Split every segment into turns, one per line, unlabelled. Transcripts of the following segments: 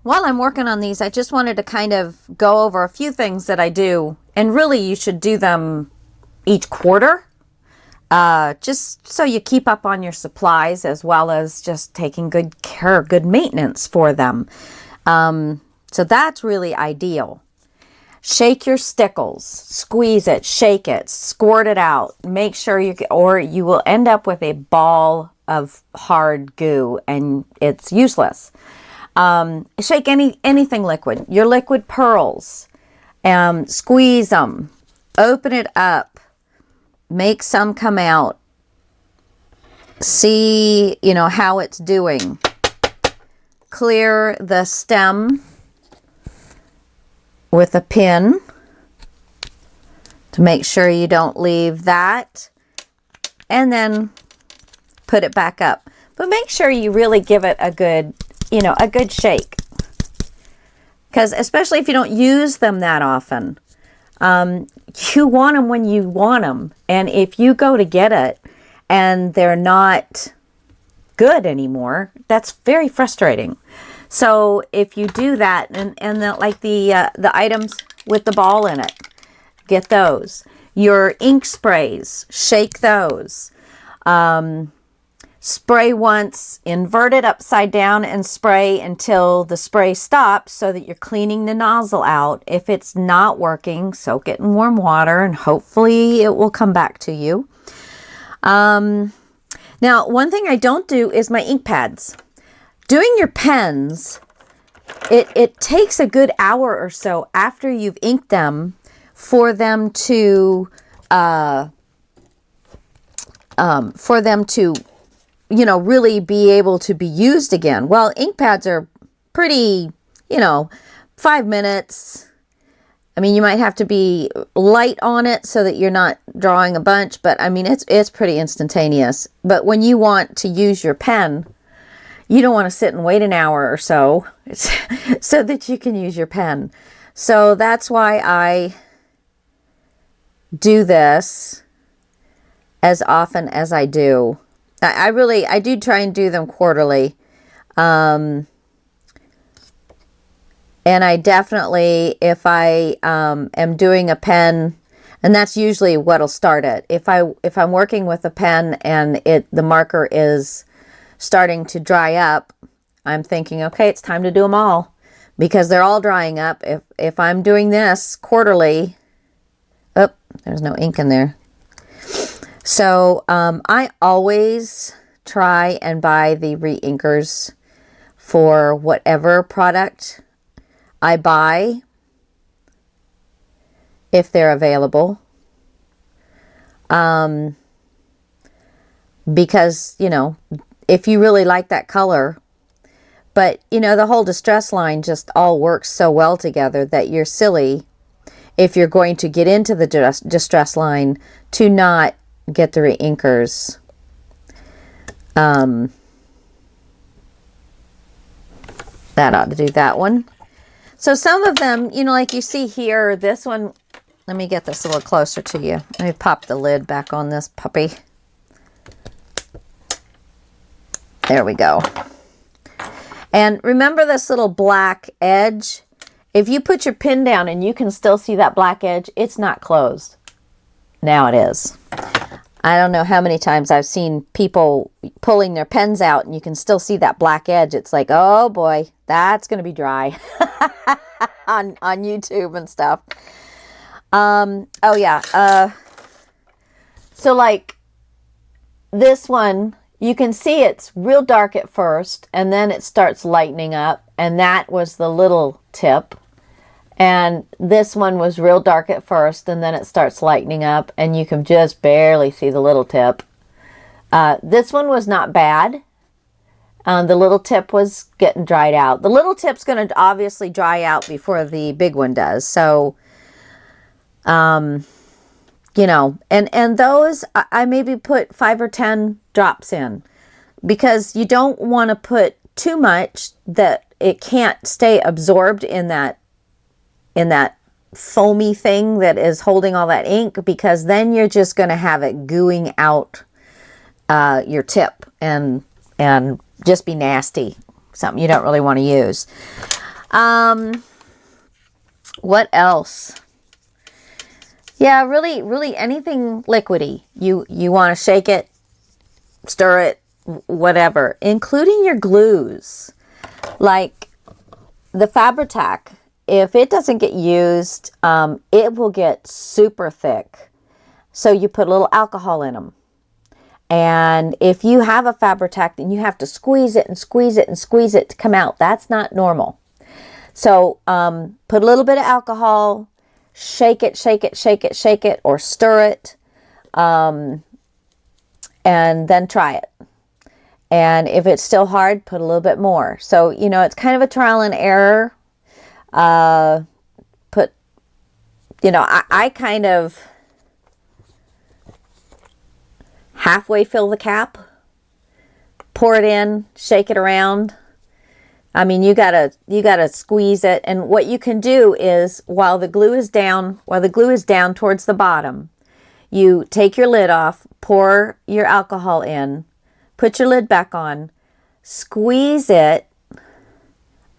while I'm working on these, I just wanted to kind of go over a few things that I do. And really, you should do them each quarter. Just so you keep up on your supplies, as well as just taking good care, good maintenance for them. So that's really ideal. Shake your stickles, squeeze it, shake it, squirt it out. Make sure or you will end up with a ball of hard goo and it's useless. Shake anything liquid, your liquid pearls, squeeze them, open it up, make some come out, see, how it's doing. Clear the stem with a pin to make sure you don't leave that, and then put it back up. But make sure you really give it a good shake, because especially if you don't use them that often, you want them when you want them. And if you go to get it and they're not good anymore, that's very frustrating. So if you do that, and the items with the ball in it, get those. Your ink sprays, shake those. Spray once, invert it upside down and spray until the spray stops, so that you're cleaning the nozzle out. If it's not working, soak it in warm water and hopefully it will come back to you. Now, one thing I don't do is my ink pads. Doing your pens, it takes a good hour or so after you've inked them for them to really be able to be used again. Well, ink pads are pretty, 5 minutes. I mean, you might have to be light on it so that you're not drawing a bunch, but I mean, it's pretty instantaneous. But when you want to use your pen, you don't want to sit and wait an hour or so so that you can use your pen. So that's why I do this as often as I do. I do try and do them quarterly. And I definitely, if I am doing a pen, and that's usually what'll start it. If I'm working with a pen and the marker is starting to dry up, I'm thinking, okay, it's time to do them all, because they're all drying up. If I'm doing this quarterly, oh, there's no ink in there. So I always try and buy the re-inkers for whatever product I buy, if they're available. Because, if you really like that color, but, the whole distress line just all works so well together that you're silly if you're going to get into the distress line to not get the re-inkers. That ought to do that one. So some of them, like you see here, this one, let me get this a little closer to you. Let me pop the lid back on this puppy. There we go. And remember this little black edge? If you put your pin down and you can still see that black edge, it's not closed. Now it is. I don't know how many times I've seen people pulling their pens out and you can still see that black edge. It's like, oh boy, that's going to be dry on YouTube and stuff. Oh yeah. So like this one, you can see it's real dark at first and then it starts lightening up, and that was the little tip. And this one was real dark at first, and then it starts lightening up, and you can just barely see the little tip. This one was not bad. The little tip was getting dried out. The little tip's going to obviously dry out before the big one does. So, and those, I maybe put 5 or 10 drops in, because you don't want to put too much that it can't stay absorbed in that foamy thing that is holding all that ink, because then you're just going to have it gooing out your tip and just be nasty, something you don't really want to use. What else? Yeah, really anything liquidy. You want to shake it, stir it, whatever, including your glues. Like the Fabri-Tac, if it doesn't get used, it will get super thick. So you put a little alcohol in them. And if you have a Fabri-Tac, then you have to squeeze it and squeeze it and squeeze it to come out. That's not normal. So put a little bit of alcohol, shake it, shake it, shake it, shake it, or stir it, and then try it. And if it's still hard, put a little bit more. So, you know, it's kind of a trial and error. I kind of halfway fill the cap, pour it in, shake it around. I mean, you gotta squeeze it. And what you can do is while the glue is down towards the bottom, you take your lid off, pour your alcohol in, put your lid back on, squeeze it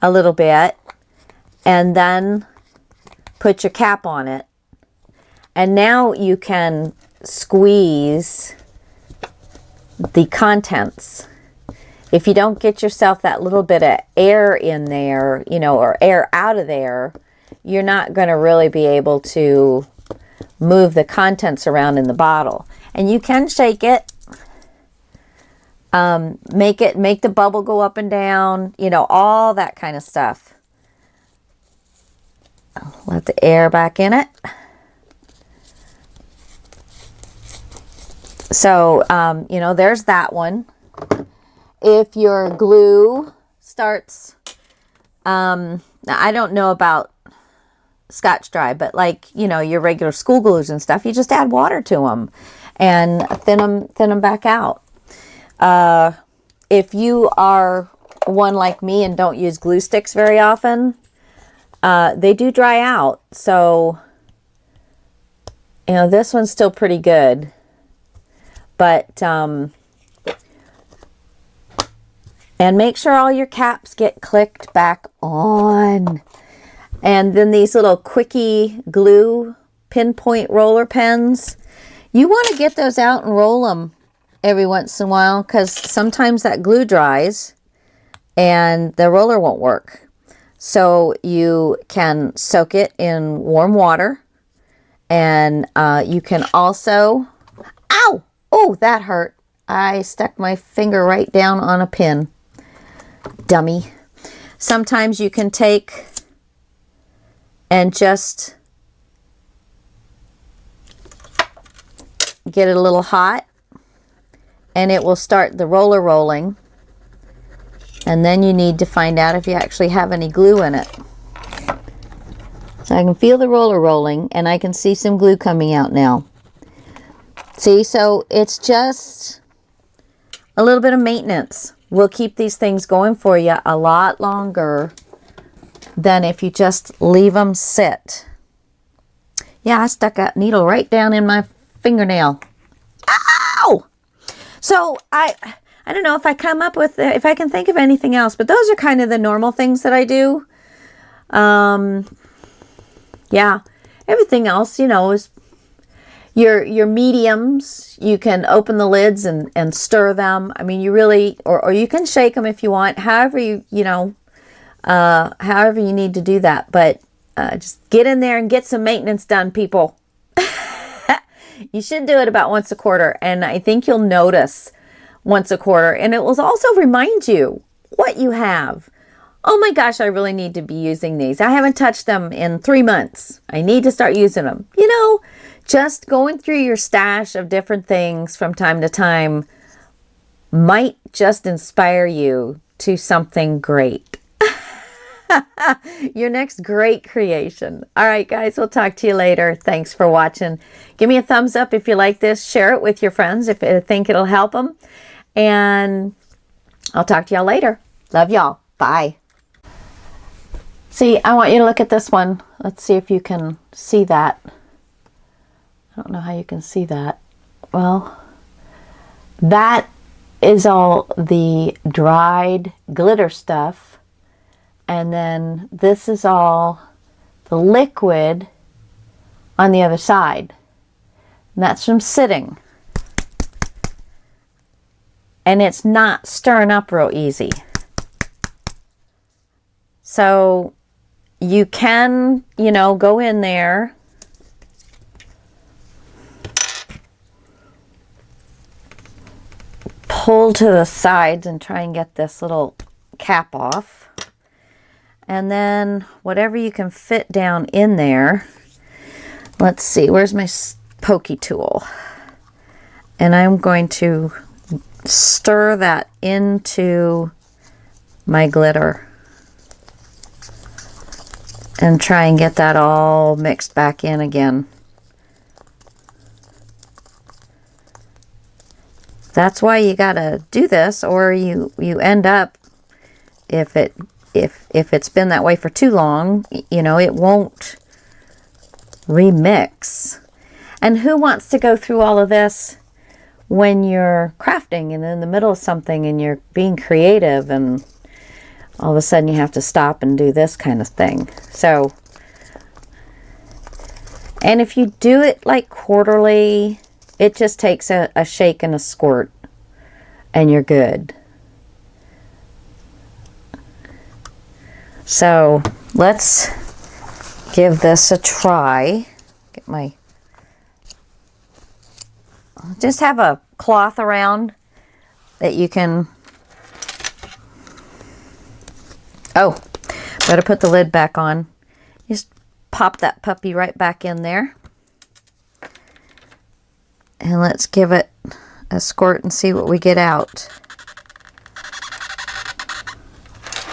a little bit, and then put your cap on it. And now you can squeeze the contents. If you don't get yourself that little bit of air in there, you know, or air out of there, you're not going to really be able to move the contents around in the bottle. And you can shake it, make the bubble go up and down, you know, all that kind of stuff. Let the air back in it. So, you know, there's that one. If your glue starts, now I don't know about Scotch Dry, but like, you know, your regular school glues and stuff, you just add water to them and thin them back out. If you are one like me and don't use glue sticks very often, they do dry out. So, you know, this one's still pretty good, but, and make sure all your caps get clicked back on. And then these little quickie glue pinpoint roller pens, you want to get those out and roll them every once in a while, because sometimes that glue dries and the roller won't work. So you can soak it in warm water, and you can also, ow, oh, that hurt. I stuck my finger right down on a pin. Dummy. Sometimes you can take and just get it a little hot, and it will start the roller rolling. And then you need to find out if you actually have any glue in it. So I can feel the roller rolling, and I can see some glue coming out now. See, so it's just a little bit of maintenance. Will keep these things going for you a lot longer than if you just leave them sit. Yeah, I stuck a needle right down in my fingernail. Ow! So I don't know if I come up with, if I can think of anything else, but those are kind of the normal things that I do. Yeah, everything else, you know, is your mediums. You can open the lids and stir them. I mean, you really, or you can shake them if you want, however you know, however you need to do that. But just get in there and get some maintenance done, people. You should do it about once a quarter, and I think you'll notice once a quarter, and it will also remind you what you have. Oh my gosh, I really need to be using these. I haven't touched them in 3 months. I need to start using them. You know, just going through your stash of different things from time to time might just inspire you to something great. Your next great creation. All right, guys, we'll talk to you later. Thanks for watching. Give me a thumbs up if you like this. Share it with your friends if you think it'll help them. And I'll talk to y'all later. Love y'all. Bye. See, I want you to look at this one. Let's see if you can see that. I don't know how you can see that. Well, that is all the dried glitter stuff And then this is all the liquid on the other side. And that's from sitting. And it's not stirring up real easy. So you can, you know, go in there pull to the sides and try and get this little cap off. And then whatever you can fit down in there. Let's see, where's my pokey tool? And I'm going to stir that into my glitter and try and get that all mixed back in again. That's why you gotta do this, or you end up, if it's been that way for too long, you know, it won't remix. And who wants to go through all of this when you're crafting and in the middle of something and you're being creative and all of a sudden you have to stop and do this kind of thing? So, and if you do it like quarterly, it just takes a shake and a squirt and you're good. So let's give this a try. Get my, just have a cloth around that you can, oh, better put the lid back on. Just pop that puppy right back in there. And let's give it a squirt and see what we get out.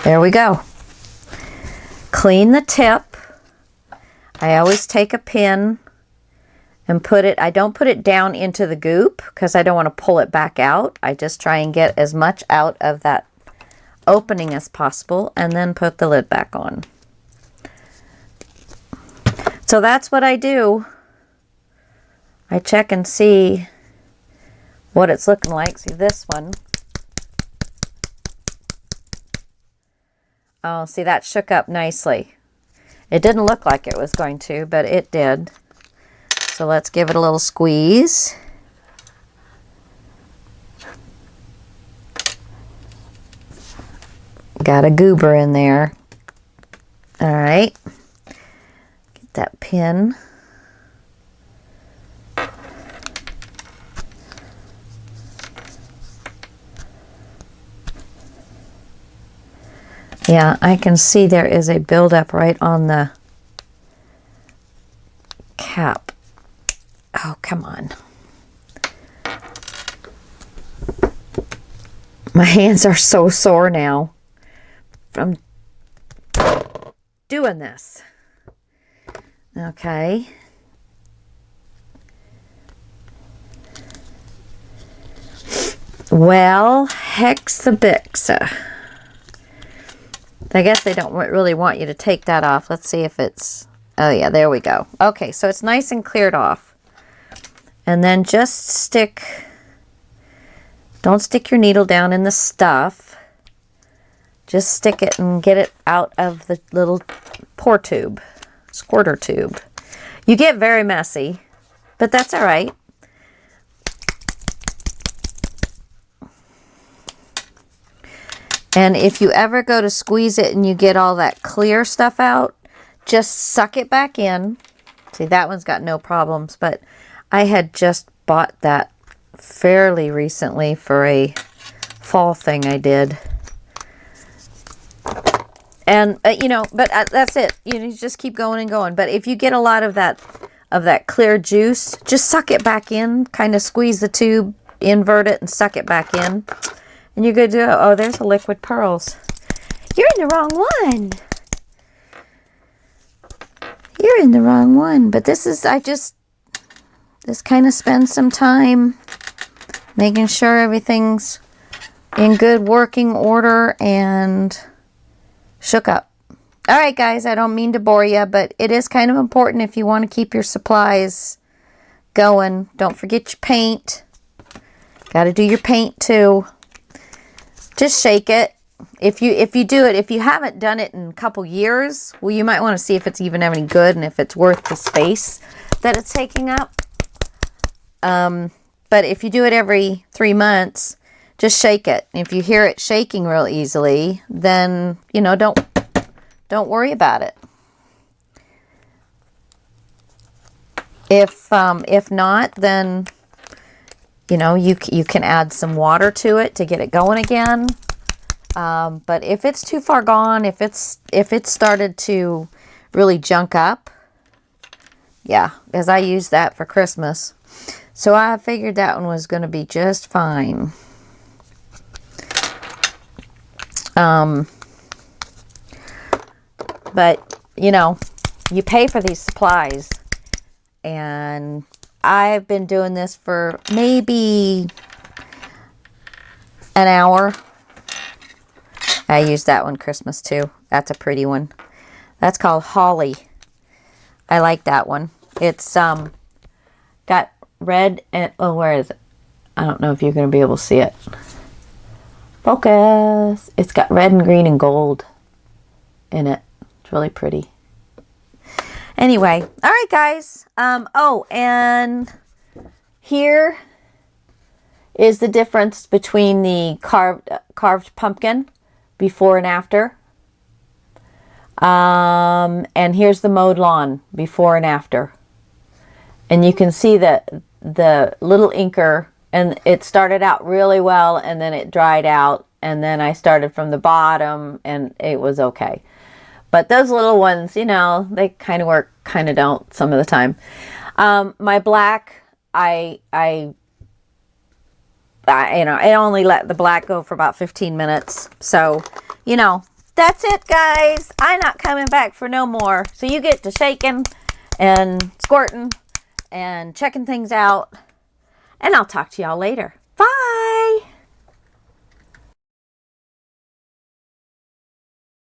There we go. Clean the tip. I always take a pin and put it, I don't put it down into the goop because I don't want to pull it back out. I just try and get as much out of that opening as possible and then put the lid back on. So that's what I do. I check and see what it's looking like. See this one. Oh, see, that shook up nicely. It didn't look like it was going to, but it did. So let's give it a little squeeze. Got a goober in there. All right. Get that pin. Yeah, I can see there is a buildup right on the cap. Oh, come on. My hands are so sore now from doing this. Okay. Well, hexabixa. I guess they don't really want you to take that off. Let's see if it's, oh yeah, there we go. Okay, so it's nice and cleared off. And then just stick, don't stick your needle down in the stuff. Just stick it and get it out of the little pour tube, squirter tube. You get very messy, but that's all right. And if you ever go to squeeze it and you get all that clear stuff out, just suck it back in. See, that one's got no problems, but I had just bought that fairly recently for a fall thing I did. And, you know, but that's it. You just keep going and going. But if you get a lot of that clear juice, just suck it back in, kind of squeeze the tube, invert it, and suck it back in. And you're good to go. Oh, there's the liquid pearls. You're in the wrong one. You're in the wrong one. But this is, just kind of spend some time making sure everything's in good working order and shook up. All right, guys, I don't mean to bore you, but it is kind of important if you want to keep your supplies going. Don't forget your paint. Got to do your paint too. Just shake it. if you do it, if you haven't done it in a couple years, well, you might want to see if it's even any good and if it's worth the space that it's taking up. But if you do it every 3 months, just shake it. If you hear it shaking real easily, then, you know, don't worry about it. If not, then, you know, you can add some water to it to get it going again. But if it's too far gone, if it's started to really junk up, yeah, because I used that for Christmas. So I figured that one was going to be just fine. But, you know, you pay for these supplies. And I've been doing this for maybe an hour. I used that one Christmas too. That's a pretty one. That's called Holly. I like that one. It's got red and, oh, where is it? I don't know if you're going to be able to see it. Focus. It's got red and green and gold in it. It's really pretty. Anyway, all right, guys. Oh, and here is the difference between the carved pumpkin before and after. And here's the mowed lawn before and after. And you can see that the little inker, and it started out really well, and then it dried out, and then I started from the bottom, and it was okay. But those little ones, you know, they kind of work, kind of don't some of the time. My black, I you know, I only let the black go for about 15 minutes. So, you know, that's it, guys. I'm not coming back for no more. So you get to shaking and squirting and checking things out. And I'll talk to y'all later.